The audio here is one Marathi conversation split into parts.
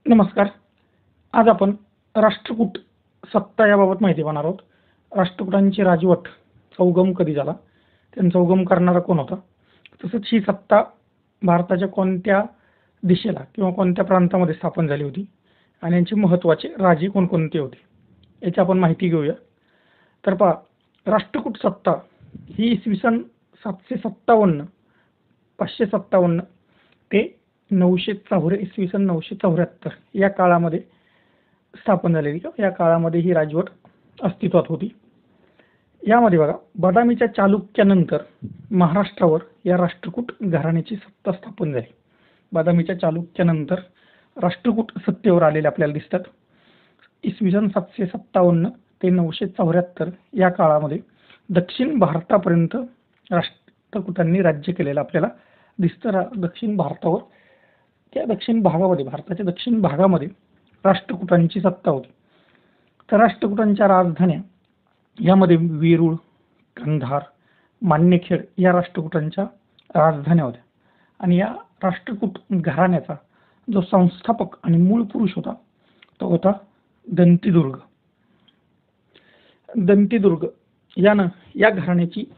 नमस्कार. आज आपण राष्ट्रकूट सत्ता याबाबत माहिती पाहणार आहोत. राष्ट्रकूटांची राजवटचा उगम कधी झाला, त्यांचा उगम करणारा कोण होता, तसंच ही सत्ता भारताच्या कोणत्या दिशेला किंवा कोणत्या प्रांतामध्ये स्थापन झाली होती आणि यांचे महत्त्वाचे राजे कोणकोणते होते, याची आपण माहिती घेऊया. तर पहा, राष्ट्रकूट सत्ता ही इसवी सन 757 557 ते 904 इसवी सन 974 या काळामध्ये स्थापन झालेली किंवा या काळामध्ये ही राजवट अस्तित्वात होती. यामध्ये बघा, बदामीच्या चालुक्यानंतर महाराष्ट्रावर या राष्ट्रकूट घराण्याची सत्ता स्थापन झाली. बदामीच्या चालुक्यानंतर राष्ट्रकूट सत्तेवर आलेले आपल्याला दिसतात. इसवी सन 757 ते 974 या काळामध्ये दक्षिण भारतापर्यंत राष्ट्रकूटांनी राज्य केलेलं आपल्याला दिसतं. दक्षिण भारतावर त्या दक्षिण भागामध्ये, भारताच्या दक्षिण भागामध्ये राष्ट्रकूटांची सत्ता होती. तर राष्ट्रकूटांच्या राजधान्या यामध्ये वेरूळ, कंधार, मान्यखेड या राष्ट्रकूटांच्या राजधान्या होत्या. आणि या राष्ट्रकूट घराण्याचा जो संस्थापक आणि मूळ पुरुष होता तो होता दंतीदुर्ग. दंतीदुर्ग यानं या घराण्याची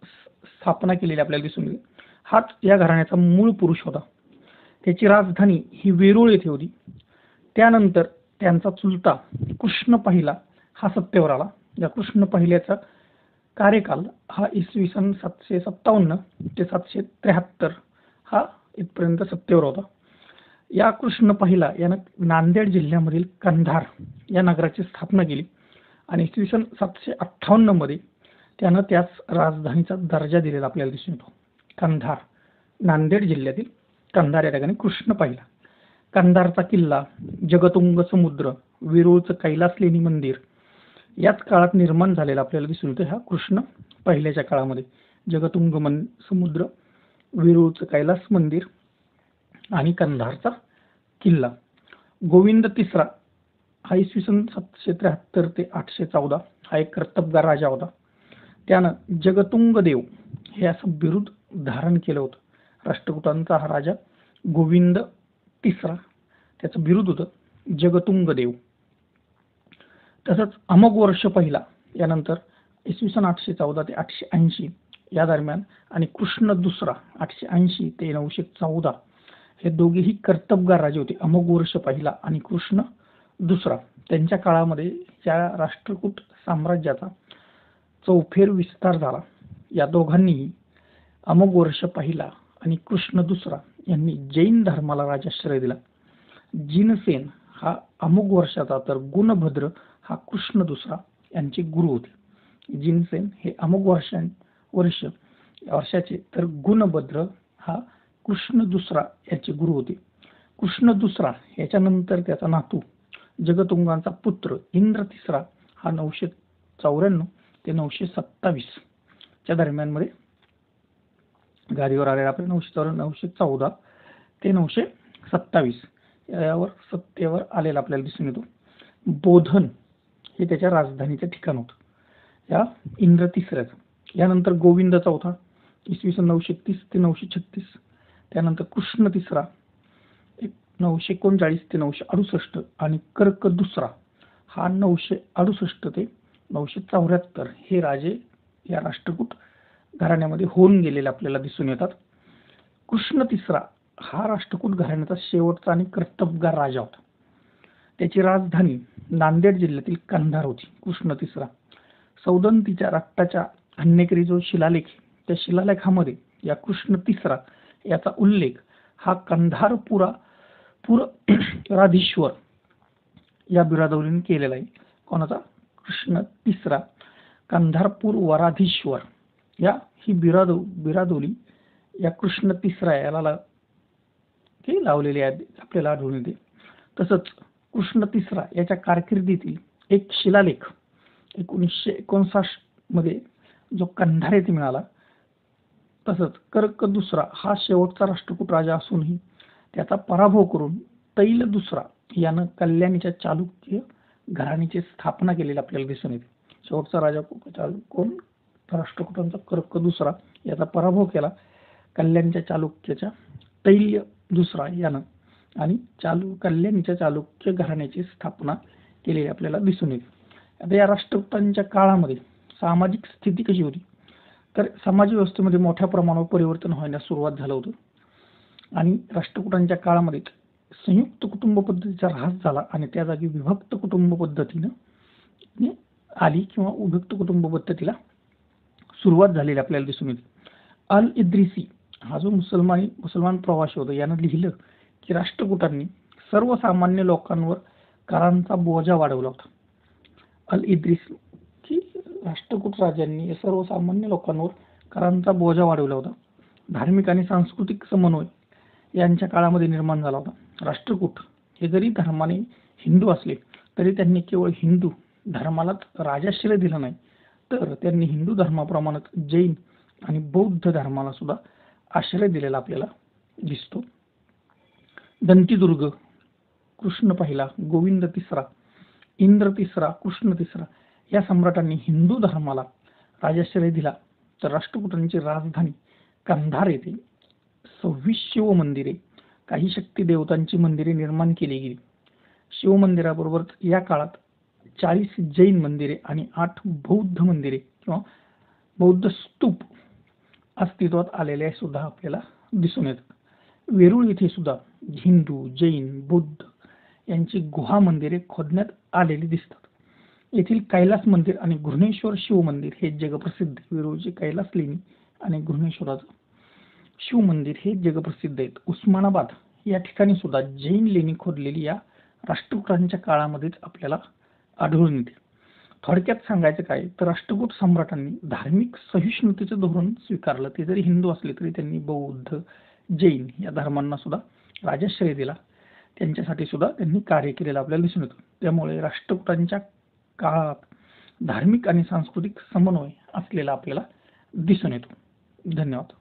स्थापना केलेली आपल्याला दिसून येते. हाच या घराण्याचा मूळ पुरुष होता. त्याची राजधानी ही वेरूळ येथे होती. त्यानंतर त्यांचा चुलता कृष्ण पहिला हा सत्तेवर आला. या कृष्ण पहिल्याचा कार्यकाल हा इसवी सन 757 ते 773 हा इथपर्यंत सत्तेवर होता. या कृष्ण पहिला यानं नांदेड जिल्ह्यामधील कंधार या नगराची स्थापना केली आणि इसवी सन 758 मध्ये त्यानं त्याच राजधानीचा दर्जा दिलेला आपल्याला दिसून येतो. कंधार, नांदेड जिल्ह्यातील कंधार या ठिकाणी कृष्ण पहिला. कंधारचा किल्ला, जगतुंग समुद्र, वेरूळचं कैलास लेणी मंदिर याच काळात निर्माण झालेला आपल्याला दिसून येतो. ह्या कृष्ण पहिल्याच्या काळामध्ये जगतुंग समुद्र, वेरूळचं कैलास मंदिर आणि कंधारचा किल्ला. गोविंद तिसरा हा इसवी सन 773 ते 814 हा एक कर्तबगार राजा होता. त्यानं जगतुंग देव हे असं बिरुद धारण केलं होतं. राष्ट्रकूटांचा हा राजा गोविंद तिसरा, त्याचं बिरुद होतं जगतुंग देव. तसंच अमोघ वर्ष पहिला यानंतर इसवी सन 814 ते 880 या दरम्यान आणि कृष्ण दुसरा 880 ते 914 हे दोघेही कर्तबगार राजे होते. अमोघ वर्ष पहिला आणि कृष्ण दुसरा त्यांच्या काळामध्ये या राष्ट्रकूट साम्राज्याचा चौफेर विस्तार झाला. या दोघांनीही, अमोघ वर्ष पहिला आणि कृष्ण दुसरा यांनी जैन धर्माला राजाश्रय दिला. जिनसेन हा अमोघ वर्षाचा तर गुणभद्र हा कृष्ण दुसरा यांचे गुरु होते. जिनसेन हे अमोघ वर्षाचे तर गुणभद्र हा कृष्ण दुसरा याचे गुरु होते. कृष्ण दुसरा याच्यानंतर त्याचा नातू जगतुंगांचा पुत्र इंद्र तिसरा हा 994 ते 927 च्या दरम्यान मध्ये गादीवर आलेला. आपल्या 914 ते 927 यावर सत्तेवर आलेला आपल्याला दिसून येतो. बोधन हे त्याच्या राजधानीचं ठिकाण होतं या इंद्र तिसऱ्याचं. यानंतर गोविंद चौथा इसवी सन 930 ते 936. त्यानंतर कृष्ण तिसरा 939 ते 968 आणि कर्क दुसरा हा 968 ते 974 हे राजे या राष्ट्रकूट घराण्यामध्ये होऊन गेलेले आपल्याला दिसून येतात. कृष्ण तिसरा हा राष्ट्रकूट घराण्याचा शेवटचा आणि कर्तबगार राजा होता. त्याची राजधानी नांदेड जिल्ह्यातील कंधार होती. कृष्ण तिसरा सौदंतीच्या रक्ताच्या अन्नेकरी जो शिलालेख, त्या शिलालेखामध्ये या कृष्ण तिसरा याचा उल्लेख हा पुराधीश्वर या बिरादौलीने केलेला आहे. कोणाचा? कृष्ण तिसरा कंधारपूर वराधीश्वर या ही बिरादौली या कृष्ण तिसरा याला लावलेली आहे आपल्याला आढळून येते. तसंच कृष्ण तिसरा याच्या कारकिर्दीतील एक शिलालेख 1959 मध्ये जो कंधार येथे मिळाला. तसंच कर्क दुसरा हा शेवटचा राष्ट्रकूट राजा असूनही त्याचा पराभव करून तैल दुसरा यानं कल्याणीच्या चालुक्य घराण्याची स्थापना केलेली आपल्याला दिसून येते. शेवटचा राजा कोण? राष्ट्रकूटांचा कर्क दुसरा याचा पराभव केला कल्याणच्या चालुक्याच्या तैल्य दुसरा यानं आणि कल्याणीच्या चालुक्य घराण्याची स्थापना केलेली आपल्याला दिसून येते. आता या राष्ट्रकूटांच्या काळामध्ये सामाजिक स्थिती कशी होती, तर समाज व्यवस्थेमध्ये मोठ्या प्रमाणावर परिवर्तन होण्यास सुरुवात झालं होतं आणि राष्ट्रकूटांच्या काळामध्ये संयुक्त कुटुंब पद्धतीचा ऱ्हास झाला आणि त्या जागी विभक्त कुटुंब पद्धतीने आली किंवा विभक्त कुटुंब पद्धतीला सुरुवात झालेली आपल्याला दिसून येते. अल इद्रिसी हा जो मुसलमान प्रवासी होता यानं लिहिलं की राष्ट्रकूटांनी सर्वसामान्य लोकांवर करांचा बोजा वाढवला होता. अल इद्रिसी की राष्ट्रकूट राजांनी सर्वसामान्य लोकांवर करांचा बोजा वाढवला होता. धार्मिक आणि सांस्कृतिक समन्वय यांच्या काळामध्ये निर्माण झाला होता. राष्ट्रकूट हे जरी धर्माने हिंदू असले तरी त्यांनी केवळ हिंदू धर्मालाच राजाश्रय दिला नाही, तर त्यांनी हिंदू धर्माप्रमाणेच जैन आणि बौद्ध धर्माला सुद्धा आश्रय दिलेला आपल्याला दिसतो. दंतीदुर्ग, कृष्ण पहिला, गोविंद तिसरा, इंद्र तिसरा, कृष्ण तिसरा या सम्राटांनी हिंदू धर्माला राजाश्रय दिला, तर राष्ट्रकूटांची राजधानी कंधार येथे 26 शिवमंदिरे, काही शक्ती देवतांची मंदिरे निर्माण केली गेली. शिवमंदिराबरोबरच या काळात 40 जैन मंदिरे आणि 8 बौद्ध मंदिरे किंवा बौद्ध स्तूप अस्तित्वात आलेले सुद्धा आपल्याला दिसून येतात. वेरूळ येथे सुद्धा हिंदू, जैन, बौद्ध यांची गुहा मंदिरे खोदण्यात आलेली दिसतात. येथील कैलास मंदिर आणि घृणेश्वर शिव मंदिर हे जगप्रसिद्ध. वेरूळचे कैलास लेणी आणि घृणेश्वराचं शिव मंदिर हे जगप्रसिद्ध आहेत. उस्मानाबाद या ठिकाणी सुद्धा जैन लेणी खोदलेली या राष्ट्रकूटांच्या काळामध्येच आपल्याला आढळून येते. थोडक्यात सांगायचं काय तर राष्ट्रकूट सम्राटांनी धार्मिक सहिष्णुतेचं धोरण स्वीकारलं. ते जरी हिंदू असले तरी त्यांनी बौद्ध, जैन या धर्मांना सुद्धा राजाश्रय दिला. त्यांच्यासाठी सुद्धा त्यांनी कार्य केलेलं आपल्याला दिसून येतं. त्यामुळे राष्ट्रकूटांच्या काळात धार्मिक आणि सांस्कृतिक समन्वय असलेला आपल्याला दिसून येतो. धन्यवाद.